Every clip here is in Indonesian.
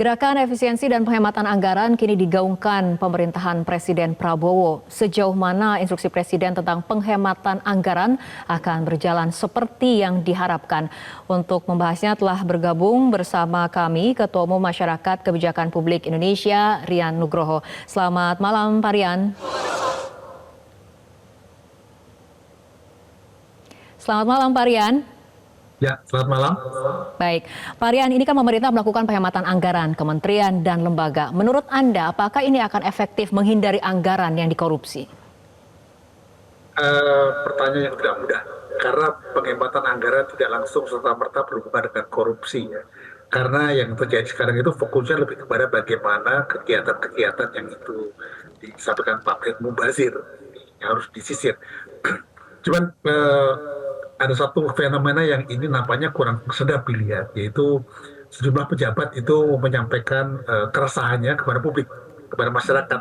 Gerakan efisiensi dan penghematan anggaran kini digaungkan pemerintahan Presiden Prabowo. Sejauh mana instruksi Presiden tentang penghematan anggaran akan berjalan seperti yang diharapkan. Untuk membahasnya telah bergabung bersama kami Ketua Umum Masyarakat Kebijakan Publik Indonesia, Rian Nugroho. Selamat malam, Pak Rian. Selamat malam, Pak Rian. Ya, selamat malam. Baik, Pak Rian, ini kan pemerintah melakukan penghematan anggaran kementerian dan lembaga. Menurut Anda, apakah ini akan efektif menghindari anggaran yang dikorupsi? Pertanyaan yang tidak mudah, karena penghematan anggaran tidak langsung serta-merta berhubungan dengan korupsi. Ya. Karena yang terjadi sekarang itu fokusnya lebih kepada bagaimana kegiatan-kegiatan yang itu disampaikan Pak Bret Mubazir yang harus disisir. Cuman ada satu fenomena yang ini nampaknya kurang sedap dilihat, yaitu sejumlah pejabat itu menyampaikan keresahannya kepada publik, kepada masyarakat,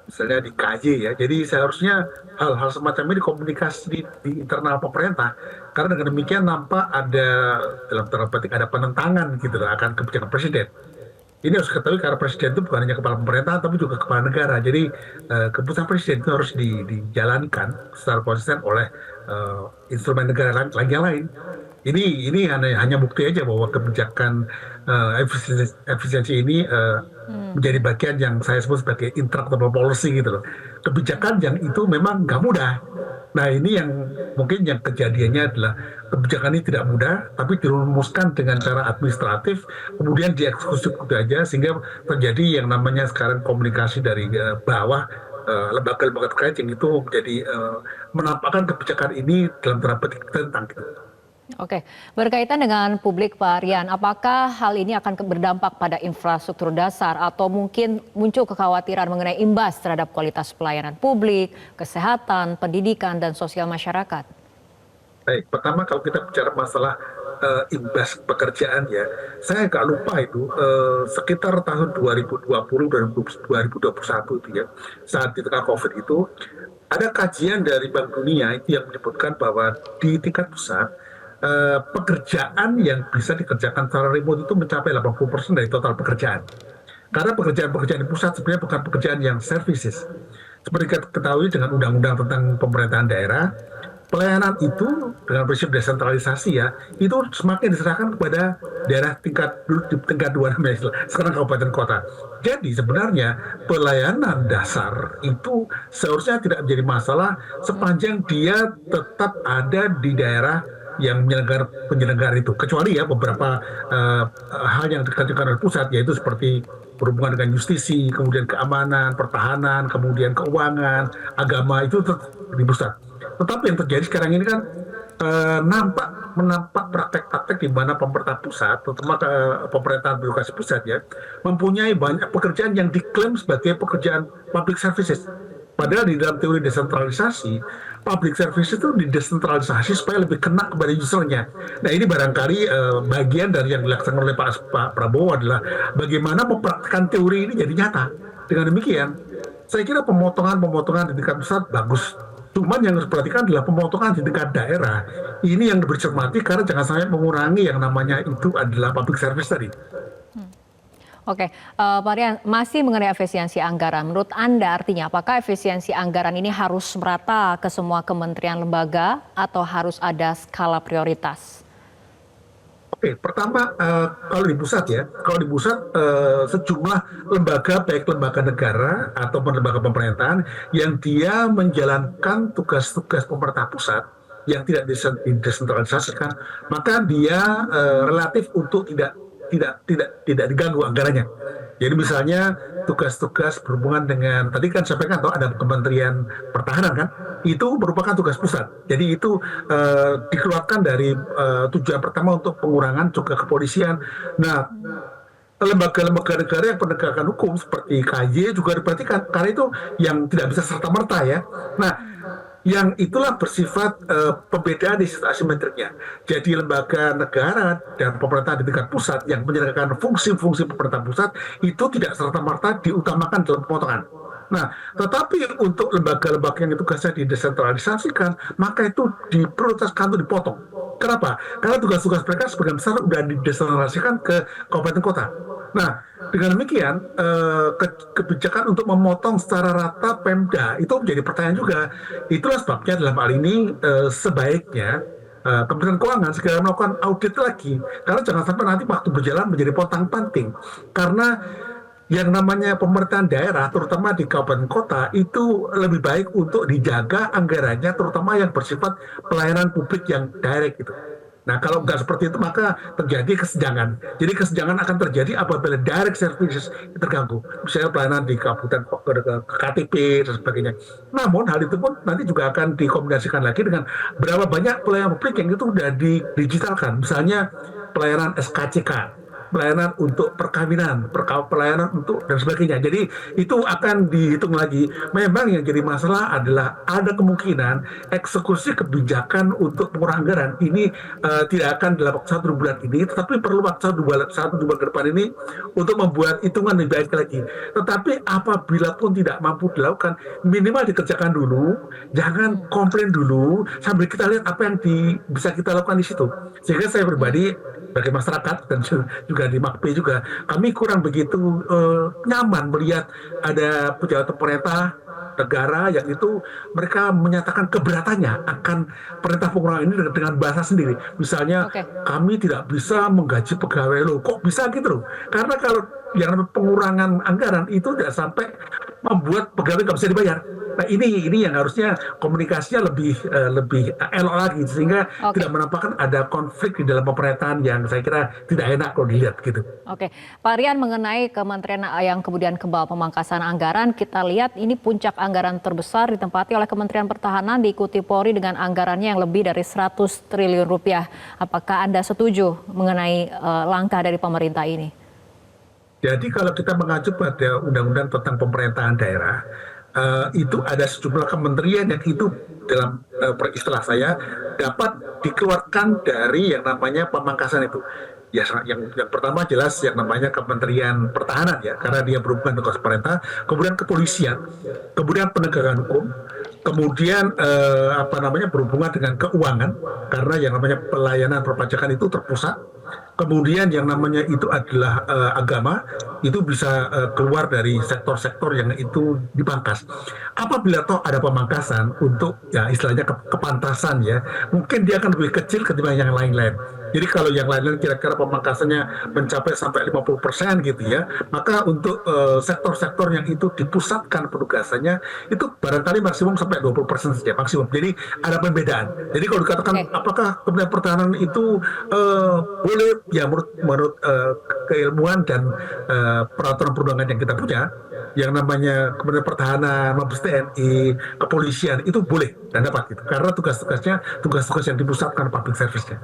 misalnya di KJ ya. Jadi seharusnya hal-hal semacam ini dikomunikasi di internal pemerintah, karena dengan demikian nampak ada dalam tanda petik ada penentangan gitu loh, akan kebijakan presiden. Ini harus ketahui karena presiden itu bukan hanya kepala pemerintahan tapi juga kepala negara. Jadi keputusan presiden itu harus dijalankan secara konsisten oleh instrumen negara lagi yang lain. Ini hanya bukti aja bahwa kebijakan efisiensi ini menjadi bagian yang saya sebut sebagai intractable policy gitu loh. Kebijakan yang itu memang nggak mudah. Nah ini yang mungkin yang kejadiannya adalah kebijakan ini tidak mudah, tapi dirumuskan dengan cara administratif, kemudian dieksekusi begitu aja, sehingga terjadi yang namanya sekarang komunikasi dari bawah, lembaga-lembaga terkait yang itu menjadi menampakkan kebijakan ini dalam tanda petik tentang gitu. Oke, berkaitan dengan publik, Pak Rian, apakah hal ini akan berdampak pada infrastruktur dasar atau mungkin muncul kekhawatiran mengenai imbas terhadap kualitas pelayanan publik, kesehatan, pendidikan, dan sosial masyarakat? Baik, pertama kalau kita bicara masalah imbas pekerjaan ya, saya agak lupa itu sekitar tahun 2020 dan 2021 itu ya, saat di tengah COVID itu, ada kajian dari Bank Dunia itu yang menyebutkan bahwa di tingkat pusat, pekerjaan yang bisa dikerjakan secara remote itu mencapai 80% dari total pekerjaan. Karena pekerjaan-pekerjaan di pusat sebenarnya bukan pekerjaan yang services. Seperti kita ketahui dengan undang-undang tentang pemerintahan daerah, pelayanan itu dengan prinsip desentralisasi ya, itu semakin diserahkan kepada daerah tingkat dua namanya, sekarang kabupaten kota. Jadi sebenarnya pelayanan dasar itu seharusnya tidak menjadi masalah sepanjang dia tetap ada di daerah yang penyelenggara itu, kecuali ya beberapa hal yang dikerjakan oleh pusat, yaitu seperti berhubungan dengan justisi, kemudian keamanan, pertahanan, kemudian keuangan, agama itu di pusat. Tetapi yang terjadi sekarang ini kan menampak praktek-praktek di mana pemerintah pusat, terutama pemerintahan birokrasi pusat ya, mempunyai banyak pekerjaan yang diklaim sebagai pekerjaan public services. Padahal di dalam teori desentralisasi, public service itu didesentralisasi supaya lebih kena kepada usernya. Nah ini barangkali bagian dari yang dilaksanakan oleh Pak Prabowo adalah bagaimana mempraktikkan teori ini jadi nyata. Dengan demikian, saya kira pemotongan di tingkat pusat bagus. Cuman yang harus diperhatikan adalah pemotongan di tingkat daerah. Ini yang dicermati karena jangan sampai mengurangi yang namanya itu adalah public service tadi. Oke, Pak Rian, masih mengenai efisiensi anggaran. Menurut Anda artinya apakah efisiensi anggaran ini harus merata ke semua kementerian lembaga atau harus ada skala prioritas? Oke, pertama kalau di pusat ya, sejumlah lembaga, baik lembaga negara ataupun lembaga pemerintahan yang dia menjalankan tugas-tugas pemerintah pusat yang tidak didesentralisasikan, maka dia relatif untuk tidak diganggu anggarannya. Jadi misalnya tugas-tugas berhubungan dengan, tadi kan saya sampaikan ada Kementerian Pertahanan kan, itu merupakan tugas pusat. Jadi itu dikeluarkan dari tujuan pertama untuk pengurangan juga kepolisian. Nah, lembaga-lembaga negara yang penegakan hukum seperti KY juga diperhatikan, karena itu yang tidak bisa serta-merta ya. Nah, yang itulah bersifat pembedaan di sistem asimetriknya. Jadi lembaga negara dan pemerintahan di tingkat pusat yang menjalankan fungsi-fungsi pemerintah pusat itu tidak serta-merta diutamakan dalam pemotongan. Nah, tetapi untuk lembaga-lembaga yang tugasnya didesentralisasikan, maka itu diprioritaskan untuk dipotong. Kenapa? Karena tugas-tugas mereka sebagian besar sudah didesentralisasikan ke kabupaten kota. Nah, dengan demikian kebijakan untuk memotong secara rata Pemda itu menjadi pertanyaan juga. Itulah sebabnya dalam hal ini sebaiknya Kementerian Keuangan segera melakukan audit lagi, karena jangan sampai nanti waktu berjalan menjadi pontang-panting. Karena yang namanya pemerintahan daerah, terutama di kabupaten kota, itu lebih baik untuk dijaga anggarannya, terutama yang bersifat pelayanan publik yang direct gitu. Nah, kalau nggak seperti itu, maka terjadi kesenjangan. Jadi kesenjangan akan terjadi apabila direct services terganggu. Misalnya pelayanan di kabupaten KTP dan sebagainya. Namun hal itu pun nanti juga akan dikombinasikan lagi dengan berapa banyak pelayanan publik yang itu sudah didigitalkan. Misalnya pelayanan SKCK, pelayanan untuk perkawinan, pelayanan untuk dan sebagainya. Jadi itu akan dihitung lagi. Memang yang jadi masalah adalah ada kemungkinan eksekusi kebijakan untuk pengurangan anggaran ini tidak akan dalam waktu 1 bulan ini, tetapi perlu waktu 1 bulan ke depan ini untuk membuat hitungan lebih baik lagi. Tetapi apabila pun tidak mampu dilakukan, minimal dikerjakan dulu, jangan komplain dulu, sambil kita lihat apa yang bisa kita lakukan di situ. Sehingga saya pribadi sebagai masyarakat dan juga di MAKP juga, kami kurang begitu nyaman melihat ada pejabat pemerintah negara yang itu mereka menyatakan keberatannya akan perintah pengurangan ini dengan bahasa sendiri. Misalnya, Oke. kami tidak bisa menggaji pegawai lo. Kok bisa gitu loh? Karena kalau yang namanya pengurangan anggaran itu tidak sampai membuat pegawai nggak bisa dibayar. Nah, ini yang harusnya komunikasinya lebih elok lagi, sehingga Oke. tidak menampakkan ada konflik di dalam pemerintahan yang saya kira tidak enak kalau dilihat gitu. Oke, Pak Rian, mengenai kementerian yang kemudian kebal pemangkasan anggaran, kita lihat ini puncak anggaran terbesar ditempati oleh Kementerian Pertahanan, diikuti Polri dengan anggarannya yang lebih dari 100 triliun rupiah. Apakah Anda setuju mengenai langkah dari pemerintah ini? Jadi kalau kita mengacu pada undang-undang tentang pemerintahan daerah, itu ada sejumlah kementerian yang itu dalam istilah saya dapat dikeluarkan dari yang namanya pemangkasan itu. Ya, yang pertama jelas yang namanya Kementerian Pertahanan ya, karena dia berhubungan dengan pemerintah, kemudian kepolisian, kemudian penegakan hukum, kemudian apa namanya berhubungan dengan keuangan, karena yang namanya pelayanan perpajakan itu terpusat. Kemudian yang namanya itu adalah agama, itu bisa keluar dari sektor-sektor yang itu dipangkas. Apabila toh ada pemangkasan untuk ya istilahnya kepantasan ya, mungkin dia akan lebih kecil ketimbang yang lain-lain. Jadi kalau yang lain-lain kira-kira pemangkasannya mencapai sampai 50% gitu ya, maka untuk sektor-sektor yang itu dipusatkan penugasannya itu barangkali maksimum sampai 20% saja maksimum. Jadi ada pembedaan. Jadi kalau dikatakan Oke. apakah Kementerian Pertahanan itu boleh ya menurut keilmuan dan peraturan perundangan yang kita punya, yang namanya Kementerian Pertahanan, Mabes TNI, kepolisian itu boleh dan dapat gitu. Karena tugas-tugasnya tugas-tugas yang dipusatkan public service-nya.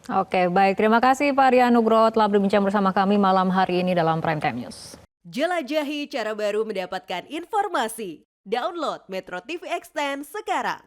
Oke, baik. Terima kasih Pak Rian Nugroho telah berbincang bersama kami malam hari ini dalam Prime Time News. Jelajahi cara baru mendapatkan informasi. Download Metro TV Extend sekarang.